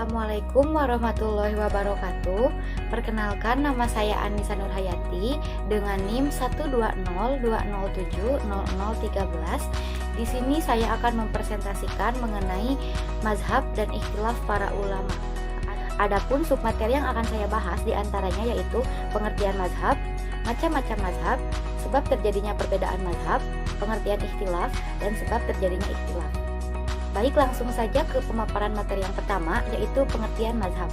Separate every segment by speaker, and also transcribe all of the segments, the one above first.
Speaker 1: Assalamualaikum warahmatullahi wabarakatuh. Perkenalkan, nama saya Anissa Nurhayati dengan NIM 12020070013. Di sini saya akan mempresentasikan mengenai mazhab dan ikhtilaf para ulama. Adapun submateri yang akan saya bahas diantaranya yaitu pengertian mazhab, macam-macam mazhab, sebab terjadinya perbedaan mazhab, pengertian ikhtilaf, dan sebab terjadinya ikhtilaf. Baik, langsung saja ke pemaparan materi yang pertama, yaitu pengertian mazhab.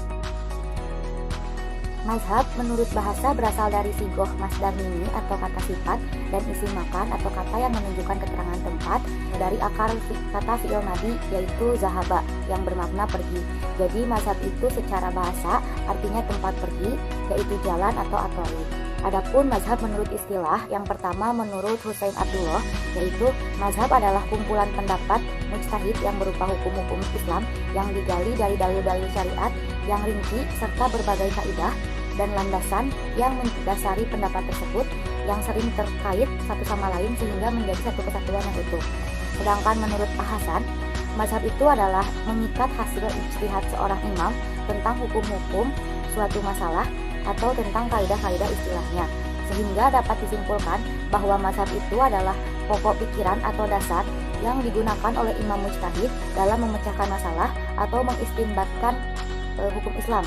Speaker 1: Mazhab menurut bahasa berasal dari sigoh masdar mimi atau kata sifat dan isi makan atau kata yang menunjukkan keterangan tempat dari akar kata fi'il madi yaitu zahaba yang bermakna pergi. Jadi mazhab itu secara bahasa artinya tempat pergi, yaitu jalan atau atori. Adapun mazhab menurut istilah, yang pertama menurut Husain Abdullah, yaitu mazhab adalah kumpulan pendapat mujtahid yang berupa hukum-hukum Islam yang digali dari dalil-dalil syariat yang rinci serta berbagai kaidah dan landasan yang mendasari pendapat tersebut yang sering terkait satu sama lain sehingga menjadi satu kesatuan yang utuh. Sedangkan menurut Hasan, mazhab itu adalah mengikat hasil ijtihad seorang imam tentang hukum-hukum suatu masalah atau tentang kaidah-kaidah istilahnya, sehingga dapat disimpulkan bahwa mazhab itu adalah pokok pikiran atau dasar yang digunakan oleh imam mujtahid dalam memecahkan masalah atau mengistinbatkan hukum Islam.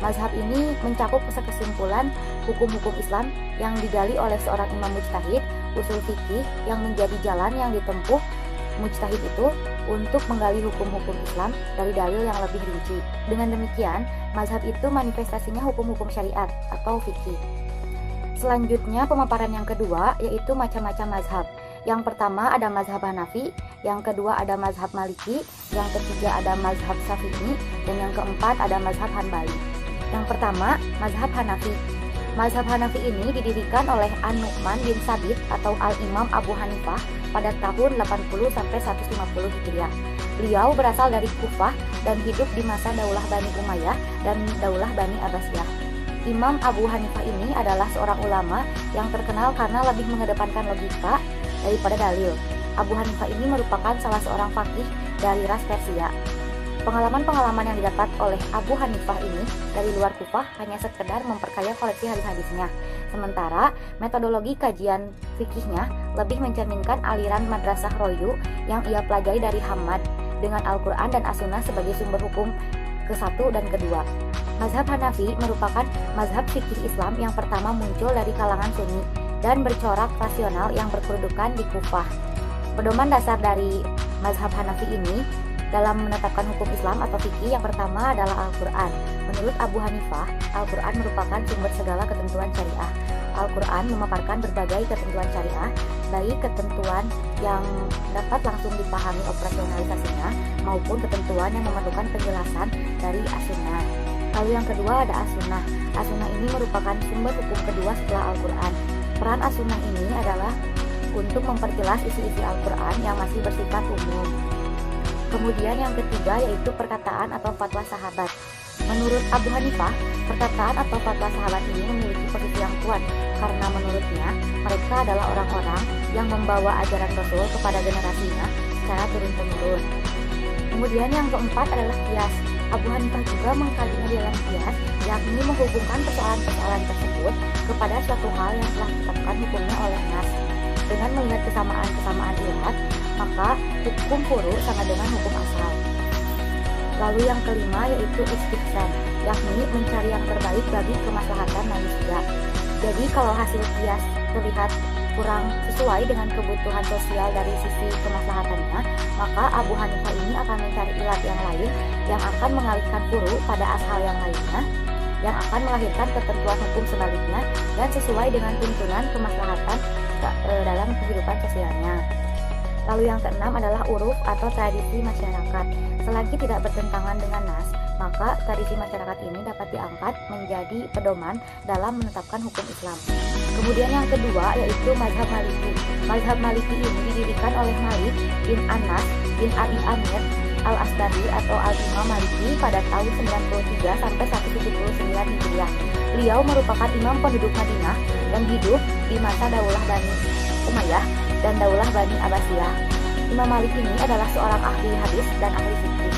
Speaker 1: Mazhab ini mencakup kesimpulan hukum-hukum Islam yang digali oleh seorang imam mujtahid, usul fikih yang menjadi jalan yang ditempuh mujtahid itu untuk menggali hukum-hukum Islam dari dalil yang lebih rinci. Dengan demikian, mazhab itu manifestasinya hukum-hukum syariat atau fikih. Selanjutnya, pemaparan yang kedua yaitu macam-macam mazhab. Yang pertama ada mazhab Hanafi, yang kedua ada mazhab Maliki, yang ketiga ada mazhab Syafi'i, dan yang keempat ada mazhab Hanbali. Yang pertama, mazhab Hanafi. Mazhab Hanafi ini didirikan oleh An-Nu'man bin Sabit atau Al-Imam Abu Hanifah pada tahun 80-150 Hijriah. Beliau berasal dari Kufah dan hidup di masa Daulah Bani Umayyah dan Daulah Bani Abbasiyah. Imam Abu Hanifah ini adalah seorang ulama yang terkenal karena lebih mengedepankan logika daripada dalil. Abu Hanifah ini merupakan salah seorang faqih dari ras Persia. Pengalaman-pengalaman yang didapat oleh Abu Hanifah ini dari luar Kufah hanya sekedar memperkaya koleksi hadis-hadisnya. Sementara metodologi kajian fikihnya lebih mencerminkan aliran madrasah royu yang ia pelajari dari Hamad dengan Al-Quran dan As-Sunnah sebagai sumber hukum ke-1 dan kedua. Mazhab Hanafi merupakan mazhab fikih Islam yang pertama muncul dari kalangan Sunni dan bercorak rasional yang berkedudukan di Kufah. Pedoman dasar dari mazhab Hanafi ini dalam menetapkan hukum Islam atau fikih yang pertama adalah Al-Quran. Menurut Abu Hanifah, Al-Quran merupakan sumber segala ketentuan syariah. Al-Quran memaparkan berbagai ketentuan syariah, baik ketentuan yang dapat langsung dipahami operasionalisasinya maupun ketentuan yang memerlukan penjelasan dari As-Sunnah. Lalu yang kedua ada As-Sunnah. As-Sunnah ini merupakan sumber hukum kedua setelah Al-Quran. Peran As-Sunnah ini adalah untuk memperjelas isi-isi Al-Quran yang masih bersifat umum. Kemudian yang ketiga yaitu perkataan atau fatwa sahabat. Menurut Abu Hanifah, perkataan atau fatwa sahabat ini memiliki posisi yang kuat karena menurutnya mereka adalah orang-orang yang membawa ajaran Rasul kepada generasinya secara turun-temurun. Kemudian yang keempat adalah qiyas. Abu Hanifah juga mengkajinya dalam qiyas, yakni menghubungkan persoalan-persoalan tersebut kepada suatu hal yang telah ditetapkan hukumnya oleh nas. Dengan melihat kesamaan-kesamaan ilat, maka hukum furu sama dengan hukum asal. Lalu yang kelima yaitu istihsan, yakni mencari yang terbaik bagi kemaslahatan manusia. Jadi kalau hasil qiyas terlihat kurang sesuai dengan kebutuhan sosial dari sisi kemaslahatannya, maka Abu Hanifah ini akan mencari ilat yang lain yang akan mengalihkan furu pada asal yang lainnya, yang akan melahirkan ketentuan hukum sebaliknya dan sesuai dengan tuntunan kemaslahatan dalam kehidupan sosialnya. Lalu yang keenam adalah uruf atau tradisi masyarakat. Selagi tidak bertentangan dengan nas, maka tradisi masyarakat ini dapat diangkat menjadi pedoman dalam menetapkan hukum Islam. Kemudian yang kedua yaitu mazhab Maliki. Mazhab Maliki ini didirikan oleh Malik bin Anas bin Abi Amir Al-Asbahi atau Al-Imam Maliki pada tahun 93 sampai 179 Hijriah. Beliau merupakan imam penduduk Madinah yang hidup di masa Daulah Bani Umayyah dan Daulah Bani Abbasiyah. Imam Malik ini adalah seorang ahli hadis dan ahli fikih.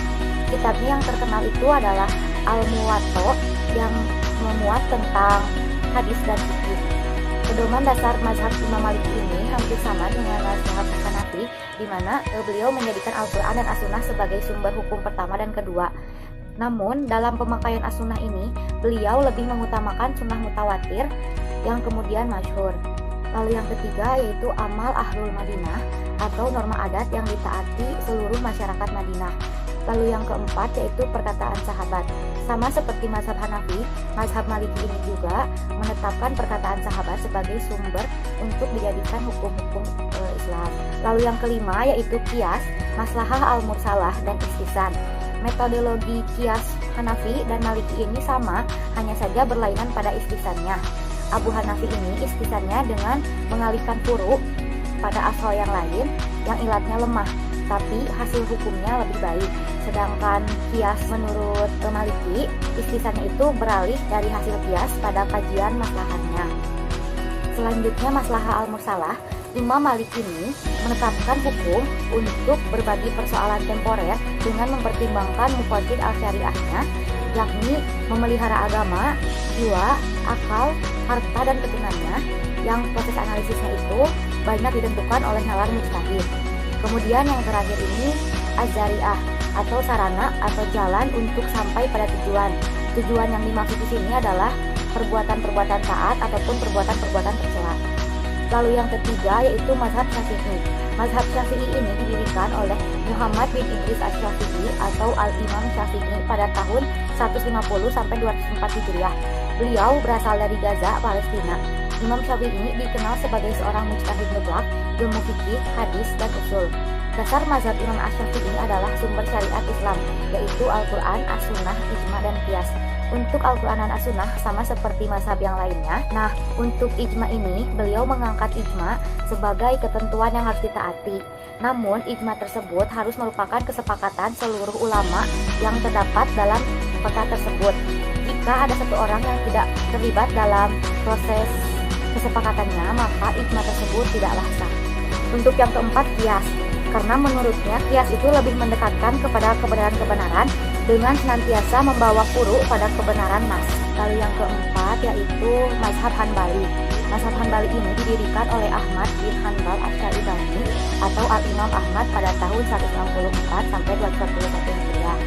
Speaker 1: Kitabnya yang terkenal itu adalah Al-Muwatta yang memuat tentang hadis dan fikih. Pedoman dasar mazhab Imam Maliki ini hampir sama dengan mazhab Hanafi, di mana beliau menjadikan Al-Quran dan As-Sunnah sebagai sumber hukum pertama dan kedua. Namun dalam pemakaian As-Sunnah ini, beliau lebih mengutamakan sunnah mutawatir yang kemudian masyhur. Lalu yang ketiga yaitu amal Ahlul Madinah atau norma adat yang ditaati seluruh masyarakat Madinah. Lalu yang keempat yaitu perkataan sahabat. Sama seperti mazhab Hanafi, mazhab Maliki ini juga menetapkan perkataan sahabat sebagai sumber untuk dijadikan hukum-hukum Islam. Lalu yang kelima yaitu qiyas, maslahah al-mursalah dan istisan. Metodologi qiyas Hanafi dan Maliki ini sama, hanya saja berlainan pada istisannya. Abu Hanafi ini istisannya dengan mengalihkan furu pada asal yang lain yang ilatnya lemah, tapi hasil hukumnya lebih baik. Sedangkan qiyas menurut Maliki, istisannya itu beralih dari hasil qiyas pada kajian maslahatnya. Selanjutnya maslahah al-mursalah, Imam Maliki ini menetapkan hukum untuk berbagai persoalan temporer dengan mempertimbangkan muqasid al-syariahnya, yakni memelihara agama, jiwa, akal, harta dan keturunannya, yang proses analisisnya itu banyak ditentukan oleh nalar mujtahid. Kemudian yang terakhir ini az-zari'ah atau sarana atau jalan untuk sampai pada tujuan. Tujuan yang dimaksud di sini adalah perbuatan-perbuatan taat ataupun perbuatan-perbuatan tercela. Lalu yang ketiga yaitu mazhab Syafi'i. Mazhab Syafi'i ini didirikan oleh Muhammad bin Idris Asy-Syafi'i atau Al-Imam Syafi'i pada tahun 150 sampai 204 Hijriah. Beliau berasal dari Gaza, Palestina. Imam Syafi'i dikenal sebagai seorang mujtahid mutlak, ilmu fikih, hadis, dan usul. Dasar mazhab Imam Asy-Syafi'i adalah sumber syariat Islam, yaitu Al-Quran, As-Sunnah, Ijma, dan Qiyas. Untuk Al-Quran dan As-Sunnah sama seperti mazhab yang lainnya. Nah, untuk Ijma ini, beliau mengangkat Ijma sebagai ketentuan yang harus ditaati. Namun, Ijma tersebut harus merupakan kesepakatan seluruh ulama yang terdapat dalam kota tersebut. Jika ada satu orang yang tidak terlibat dalam proses kesepakatannya, maka ijma tersebut tidaklah sah. Untuk yang keempat, qiyas. Karena menurutnya qiyas itu lebih mendekatkan kepada kebenaran-kebenaran dengan senantiasa membawa furu pada kebenaran nas. Lalu yang keempat yaitu mazhab Hanbali. Mazhab Hanbali ini didirikan oleh Ahmad bin Hanbal Asy-Syaibani atau Al-Imam Ahmad pada tahun 164 sampai 241 Hijriah.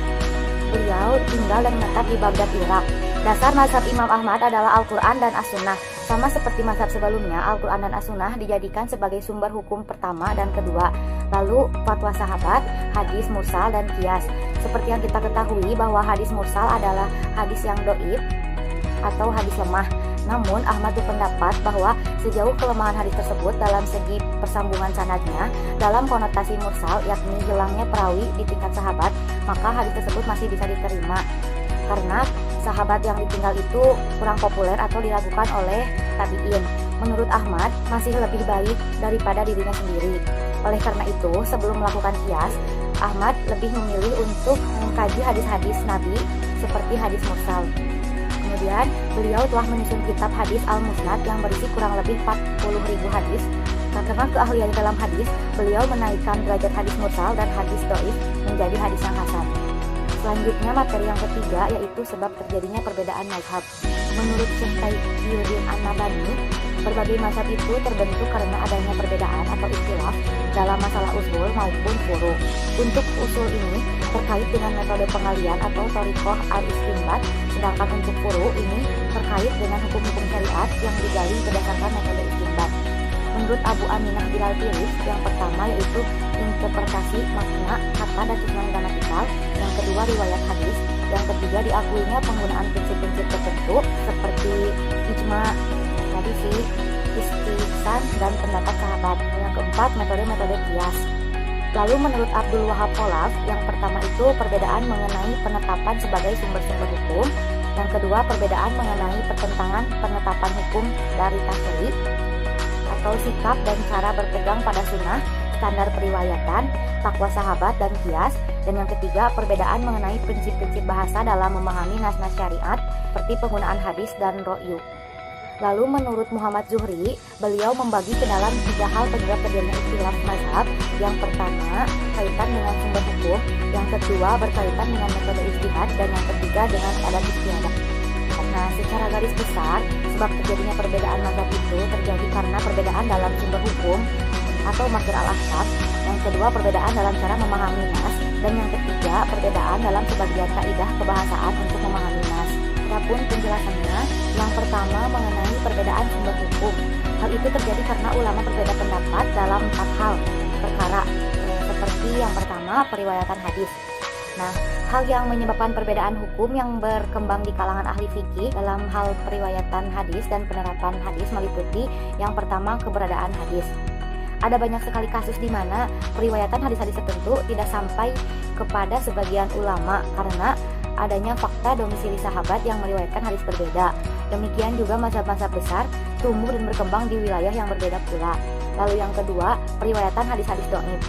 Speaker 1: Beliau tinggal dan menetap di Baghdad, Irak. Dasar mazhab Imam Ahmad adalah Al-Quran dan As-Sunnah. Sama seperti mazhab sebelumnya, Al-Quran dan As-Sunnah dijadikan sebagai sumber hukum pertama dan kedua. Lalu fatwa sahabat, hadis mursal, dan qiyas. Seperti yang kita ketahui bahwa hadis mursal adalah hadis yang doib atau hadis lemah. Namun Ahmad berpendapat bahwa sejauh kelemahan hadis tersebut dalam segi persambungan sanadnya, dalam konotasi mursal yakni hilangnya perawi di tingkat sahabat, maka hadis tersebut masih bisa diterima. Karena sahabat yang ditinggal itu kurang populer atau diragukan oleh tabi'in. Menurut Ahmad, masih lebih baik daripada dirinya sendiri. Oleh karena itu, sebelum melakukan qiyas, Ahmad lebih memilih untuk mengkaji hadis-hadis Nabi seperti hadis mursal. Kemudian, beliau telah menyusun kitab hadis Al-Musnad yang berisi kurang lebih 40.000 hadis. Karena keahlian dalam hadis, beliau menaikkan derajat hadis mursal dan hadis doif menjadi hadis yang hasan. Selanjutnya materi yang ketiga yaitu sebab terjadinya perbedaan mazhab. Menurut Syekh Taqiyuddin An-Nabhani, berbagai mazhab itu terbentuk karena adanya perbedaan atau ikhtilaf dalam masalah usul maupun furu. Untuk usul ini terkait dengan metode pengalian atau thariqah al-istinbat, sedangkan untuk furu ini terkait dengan hukum-hukum syariat yang digali berdasarkan metode istinbat. Menurut Abu Aminah Bilal Bilis, yang pertama yaitu interpretasi makna, kata, dan susunan gramatikal. Yang kedua riwayat hadis. Yang ketiga diakuinya penggunaan prinsip-prinsip tertentu seperti ijma, tradisi, istihsan, dan pendapat sahabat. Yang keempat metode-metode qiyas. Lalu menurut Abdul Wahab Khalaf, yang pertama itu perbedaan mengenai penetapan sebagai sumber-sumber hukum. Yang kedua perbedaan mengenai pertentangan penetapan hukum dari tasyri atau sikap dan cara berpegang pada sunnah, standar periwayatan, takwa sahabat, dan qiyas. Dan yang ketiga, perbedaan mengenai prinsip-prinsip bahasa dalam memahami nas-nas syariat, seperti penggunaan hadis dan ro'yu. Lalu menurut Muhammad Zuhri, beliau membagi ke dalam 3 hal penyebab terjadinya ikhtilaf mazhab. Yang pertama, kaitan dengan sumber hukum, yang kedua berkaitan dengan metode ijtihad, dan yang ketiga dengan adat istiadat. Nah, secara garis besar, sebab terjadinya perbedaan mazhab itu terjadi karena perbedaan dalam sumber hukum atau masdar al-ahkam, yang kedua perbedaan dalam cara memahami nas, dan yang ketiga perbedaan dalam sebagian kaidah kebahasaan untuk memahami nas. Adapun penjelasannya, yang pertama mengenai perbedaan sumber hukum. Hal itu terjadi karena ulama berbeda pendapat dalam 4 hal perkara, seperti yang pertama periwayatan hadis. Nah, hal yang menyebabkan perbedaan hukum yang berkembang di kalangan ahli fikih dalam hal periwayatan hadis dan penerapan hadis meliputi yang pertama keberadaan hadis. Ada banyak sekali kasus di mana periwayatan hadis-hadis tertentu tidak sampai kepada sebagian ulama karena adanya fakta domisili sahabat yang meriwayatkan hadis berbeda. Demikian juga mazhab-mazhab besar tumbuh dan berkembang di wilayah yang berbeda pula. Lalu yang kedua, periwayatan hadis-hadis dhaif.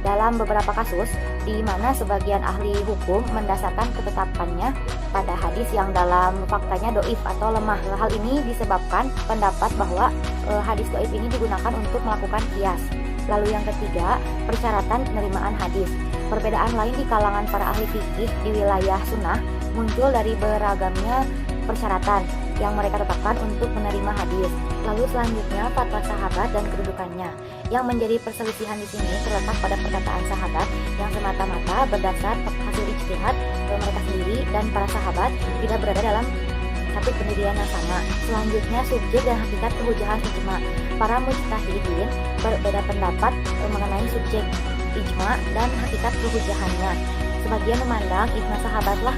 Speaker 1: Dalam beberapa kasus di mana sebagian ahli hukum mendasarkan ketetapannya pada hadis yang dalam faktanya dhaif atau lemah. Hal ini disebabkan pendapat bahwa hadis dhaif ini digunakan untuk melakukan qiyas. Lalu yang ketiga, persyaratan penerimaan hadis. Perbedaan lain di kalangan para ahli fikih di wilayah sunnah muncul dari beragamnya persyaratan yang mereka tetapkan untuk menerima hadis. Lalu selanjutnya fatwa sahabat dan kedudukannya. Yang menjadi perselisihan di sini terletak pada perkataan sahabat yang semata-mata berdasar hasil ijtihad mereka sendiri, dan para sahabat tidak berada dalam satu pendirian yang sama. Selanjutnya subjek dan hakikat kehujahan ijma. Para mujtahidin berbeda pendapat mengenai subjek ijma dan hakikat kehujahannya. Sebagian memandang ijma sahabatlah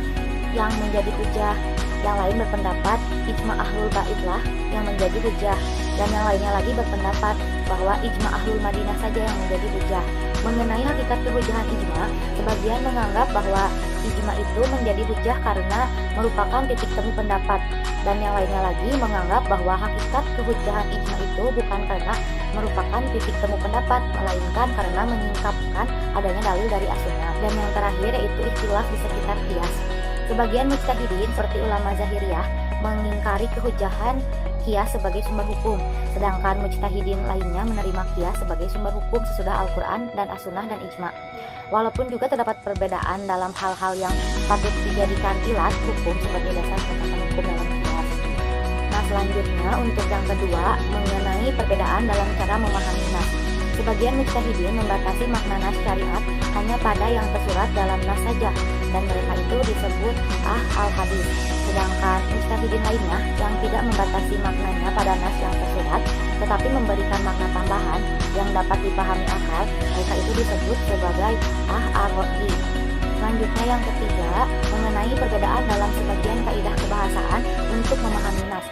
Speaker 1: yang menjadi hujah, yang lain berpendapat ijma ahlul baitlah yang menjadi hujah, dan yang lainnya lagi berpendapat bahwa ijma ahlul Madinah saja yang menjadi hujah. Mengenai hakikat kehujahan ijma, sebagian menganggap bahwa ijma itu menjadi hujah karena merupakan titik temu pendapat, dan yang lainnya lagi menganggap bahwa hakikat kehujahan ijma itu bukan karena merupakan titik temu pendapat, melainkan karena menyingkapkan adanya dalil dari as-sunnah. Dan yang terakhir yaitu ikhtilaf di sekitar qiyas. Sebagian mujtahidin seperti ulama Zahiriyah mengingkari kehujahan qiyas sebagai sumber hukum, sedangkan mujtahidin lainnya menerima qiyas sebagai sumber hukum sesudah Al-Quran dan As-Sunnah dan Ijma. Walaupun juga terdapat perbedaan dalam hal-hal yang patut dijadikan ilat hukum sebagai dasar penetapan hukum dalam qiyas. Nah, selanjutnya untuk yang kedua mengenai perbedaan dalam cara memahami nas. Sebagian mujtahidin membatasi makna nas syariat hanya pada yang tersurat dalam nas saja, dan mereka itu disebut al-hadis. Sedangkan mujtahidin lainnya yang tidak membatasi maknanya pada nas yang tersurat, tetapi memberikan makna tambahan yang dapat dipahami akal, mereka itu disebut sebagai ar-ra'yi. Selanjutnya yang ketiga mengenai perbedaan dalam sebagian kaidah kebahasaan untuk memahami nas.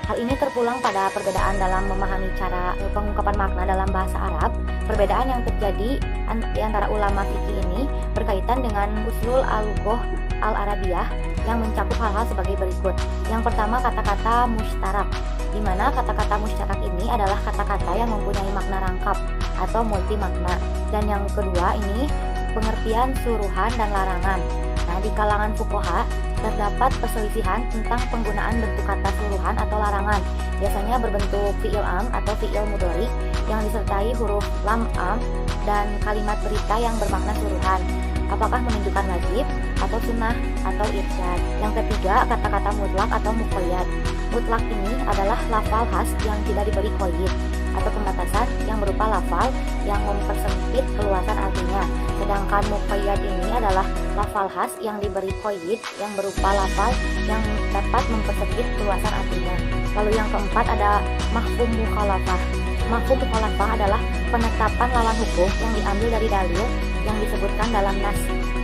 Speaker 1: Hal ini terpulang pada perbedaan dalam memahami cara pengungkapan makna dalam bahasa Arab. Perbedaan yang terjadi di antara ulama fikih ini berkaitan dengan usul al-lughah al-arabiyah yang mencakup hal-hal sebagai berikut. Yang pertama, kata-kata mustarak, di mana kata-kata mustarak ini adalah kata-kata yang mempunyai makna rangkap atau multi makna. Dan yang kedua ini pengertian suruhan dan larangan. Nah, di kalangan fuqaha terdapat perselisihan tentang penggunaan bentuk kata suruhan atau larangan. Biasanya berbentuk fi'il am atau fi'il mudhari yang disertai huruf lam am dan kalimat berita yang bermakna suruhan. Apakah menunjukkan wajib atau sunnah atau irsyad. Yang ketiga, kata-kata mutlak atau muqayyad. Mutlak ini adalah lafal khas yang tidak diberi qaid atau pembatasan yang berupa lafal yang mempersempit keluasan artinya. Sedangkan muqayyad ini adalah lafal khas yang diberi qaid yang berupa lafal yang dapat mempersempit keluasan artinya. Lalu yang keempat ada mafhum mukhalafah. Mafhum mukhalafah adalah penetapan lawan hukum yang diambil dari dalil yang disebutkan dalam nas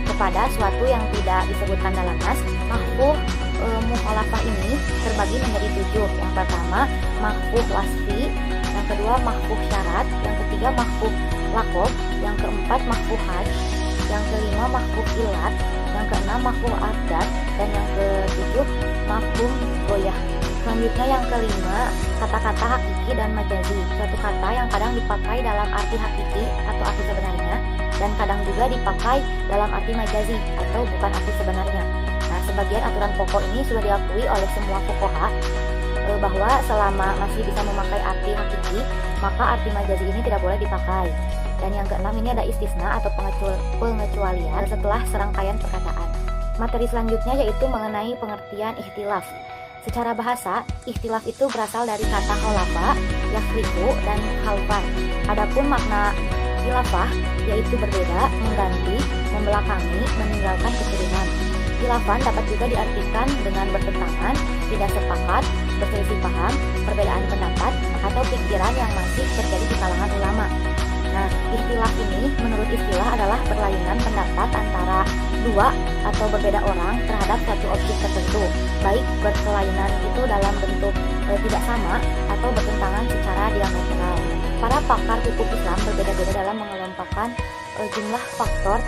Speaker 1: kepada suatu yang tidak disebutkan dalam nas. Mafhum mukhalafah ini terbagi menjadi 7. Yang pertama mafhum wasfi, yang kedua mafhum syarat, yang ketiga mafhum lakob, yang keempat mafhum had, yang kelima mafhum ilat, yang keenam mafhum adat, dan yang ketujuh mafhum goyah. Selanjutnya yang kelima, kata-kata hakiki dan majazi, suatu kata yang kadang dipakai dalam arti hakiki atau arti sebenarnya, dan kadang juga dipakai dalam arti majazi atau bukan arti sebenarnya. Nah, sebagian aturan pokok ini sudah diakui oleh semua fuqaha bahwa selama masih bisa memakai arti hakiki, maka arti majazi ini tidak boleh dipakai. Dan yang keenam, ini ada istisna atau pengecualian setelah serangkaian perkataan. Materi selanjutnya yaitu mengenai pengertian ikhtilaf. Secara bahasa, ikhtilaf itu berasal dari kata kholafa, yakhlifu, dan khalfan. Adapun makna khilafah yaitu berbeda, mengganti, membelakangi, meninggalkan keturunan. Khilafan dapat juga diartikan dengan bertentangan, tidak sepakat, berselisih paham, perbedaan pendapat, atau pikiran yang masih terjadi di kalangan ulama. Nah, ikhtilaf ini menurut istilah adalah perlainan pendapat antara dua atau berbeda orang terhadap suatu objek tertentu, baik berkelainan itu dalam bentuk tidak sama atau bertentangan secara diametral. Para pakar hukum Islam berbeda-beda dalam mengelompokkan jumlah faktor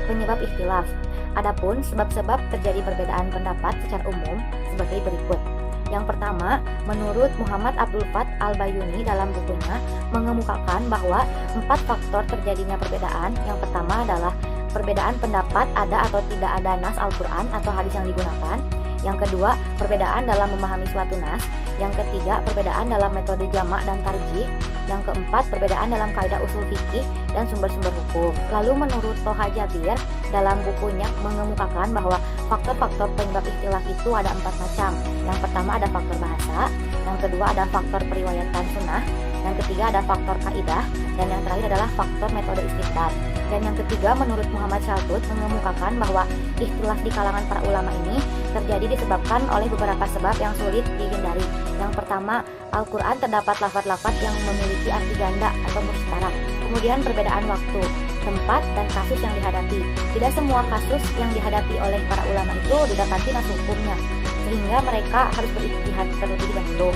Speaker 1: penyebab ikhtilaf. Adapun sebab-sebab terjadi perbedaan pendapat secara umum sebagai berikut. Yang pertama, menurut Muhammad Abdul Fath Al-Bayuni dalam bukunya mengemukakan bahwa 4 faktor terjadinya perbedaan. Yang pertama adalah perbedaan pendapat ada atau tidak ada nas Al-Quran atau hadis yang digunakan. Yang kedua, perbedaan dalam memahami suatu nas. Yang ketiga, perbedaan dalam metode jamak dan tarjih. Yang keempat, perbedaan dalam kaidah usul fikih dan sumber-sumber hukum. Lalu menurut Toha Jabir dalam bukunya mengemukakan bahwa faktor-faktor penyebab ikhtilaf itu ada 4 macam. Yang pertama ada faktor bahasa, yang kedua ada faktor periwayatan sunnah, yang ketiga ada faktor kaidah, dan yang terakhir adalah faktor metode istinbat. Dan yang ketiga, menurut Muhammad Shaltut mengemukakan bahwa ikhtilaf di kalangan para ulama ini terjadi disebabkan oleh beberapa sebab yang sulit dihindari. Yang pertama, Al-Quran terdapat lafaz-lafaz yang memiliki arti ganda atau mustarak. Kemudian perbedaan waktu, tempat, dan kasus yang dihadapi. Tidak semua kasus yang dihadapi oleh para ulama itu didapati nas hukumnya, sehingga mereka harus berijtihad terlebih dahulu.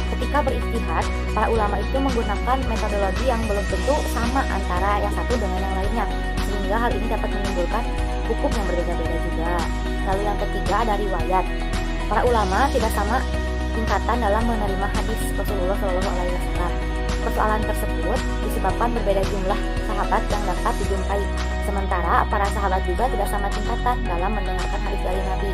Speaker 1: Ketika berijtihad, para ulama itu menggunakan metodologi yang belum tentu sama antara yang satu dengan yang lainnya, sehingga hal ini dapat menimbulkan hukum yang berbeda-beda juga. Lalu yang ketiga ada riwayat. Para ulama tidak sama tingkatan dalam menerima hadis Rasulullah SAW. Persoalan tersebut disebabkan berbeda jumlah sahabat yang dapat dijumpai. Sementara para sahabat juga tidak sama tingkatan dalam mendengarkan hadis dari Nabi.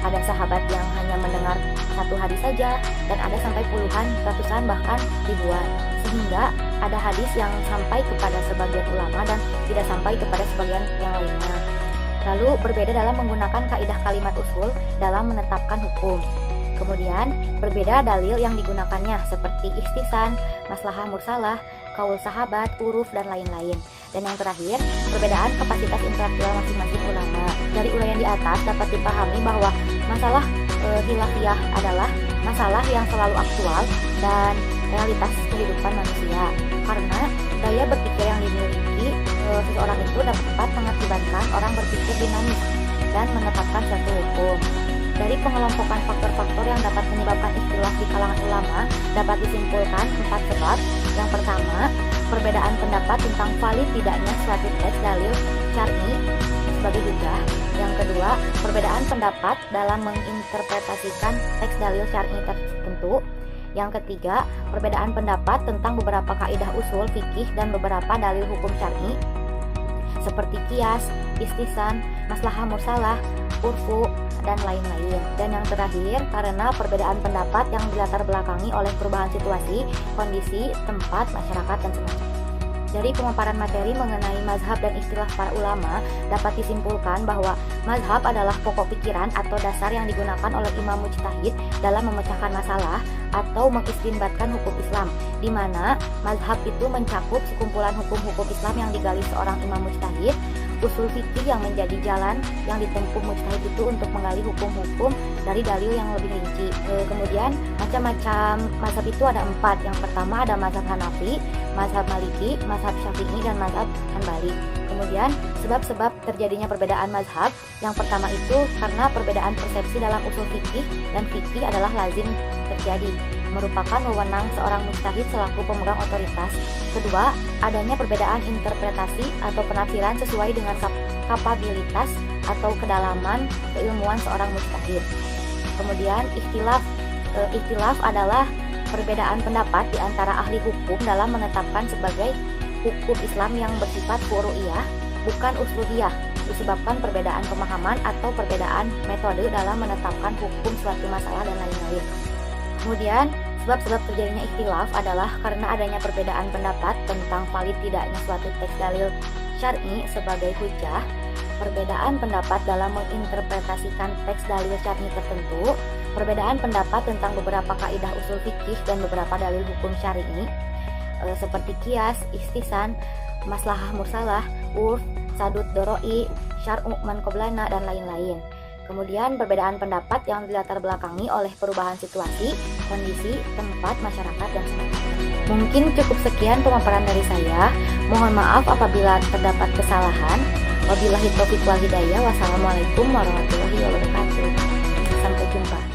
Speaker 1: Ada sahabat yang hanya mendengar 1 hadis saja, dan ada sampai puluhan, ratusan, bahkan ribuan. Sehingga ada hadis yang sampai kepada sebagian ulama dan tidak sampai kepada sebagian yang lainnya. Lalu berbeda dalam menggunakan kaidah kalimat usul dalam menetapkan hukum. Kemudian berbeda dalil yang digunakannya seperti ihtisan, maslahah mursalah, kaul sahabat, uruf, dan lain-lain. Dan yang terakhir, perbedaan kapasitas intelektual masing-masing ulama. Dari uraian di atas dapat dipahami bahwa masalah khilafiyah adalah masalah yang selalu aktual dan realitas kehidupan manusia. Karena daya berpikir yang dimiliki seseorang itu dapat mengakibatkan orang berpikir dinamis dan menetapkan suatu hukum. Dari pengelompokan faktor-faktor yang dapat menyebabkan ikhtilaf di kalangan ulama dapat disimpulkan 4 sebab. Yang pertama, perbedaan pendapat tentang valid tidaknya suatu teks dalil syar'i sebagai hujjah. Yang kedua, perbedaan pendapat dalam menginterpretasikan teks dalil syar'i tertentu. Yang ketiga, perbedaan pendapat tentang beberapa kaidah usul fikih dan beberapa dalil hukum syar'i seperti qiyas, istihsan, maslahah mursalah, urfu, dan lain-lain. Dan yang terakhir, karena perbedaan pendapat yang dilatar belakangi oleh perubahan situasi, kondisi, tempat, masyarakat, dan semacamnya. Dari pemaparan materi mengenai mazhab dan istilah para ulama, dapat disimpulkan bahwa mazhab adalah pokok pikiran atau dasar yang digunakan oleh imam mujtahid dalam memecahkan masalah atau mengistinbatkan hukum Islam, di mana mazhab itu mencakup sekumpulan hukum-hukum Islam yang digali seorang imam mujtahid, usul fikih yang menjadi jalan yang ditempuh mujtahid itu untuk menggali hukum-hukum dari dalil yang lebih rinci. Kemudian macam-macam mazhab itu ada 4. Yang pertama ada mazhab Hanafi, mazhab Maliki, mazhab Syafi'i, dan mazhab Hanbali. Kemudian sebab-sebab terjadinya perbedaan mazhab, yang pertama itu karena perbedaan persepsi dalam usul fikih, dan fikih adalah lazim terjadi, merupakan wewenang seorang mujtahid selaku pemegang otoritas. Kedua, adanya perbedaan interpretasi atau penafsiran sesuai dengan kapabilitas atau kedalaman keilmuan seorang mujtahid. Kemudian ikhtilaf adalah perbedaan pendapat di antara ahli hukum dalam menetapkan sebagai hukum Islam yang bersifat furu'iyah, bukan uslubiyah, disebabkan perbedaan pemahaman atau perbedaan metode dalam menetapkan hukum suatu masalah dan lain-lain. Kemudian, sebab-sebab terjadinya ikhtilaf adalah karena adanya perbedaan pendapat tentang valid tidaknya suatu teks dalil syar'i sebagai hujjah, perbedaan pendapat dalam menginterpretasikan teks dalil syar'i tertentu, perbedaan pendapat tentang beberapa kaidah usul fikih dan beberapa dalil hukum syar'i seperti qiyas, ihtisan, maslahah mursalah, urf, sadud doroi, syar'u man qoblana, dan lain-lain. Kemudian perbedaan pendapat yang dilatar belakangi oleh perubahan situasi, kondisi, tempat, masyarakat, dan sebagainya. Mungkin cukup sekian pemaparan dari saya. Mohon maaf apabila terdapat kesalahan. Wabillahi taufiq wal hidayah. Wassalamualaikum warahmatullahi wabarakatuh. Sampai jumpa.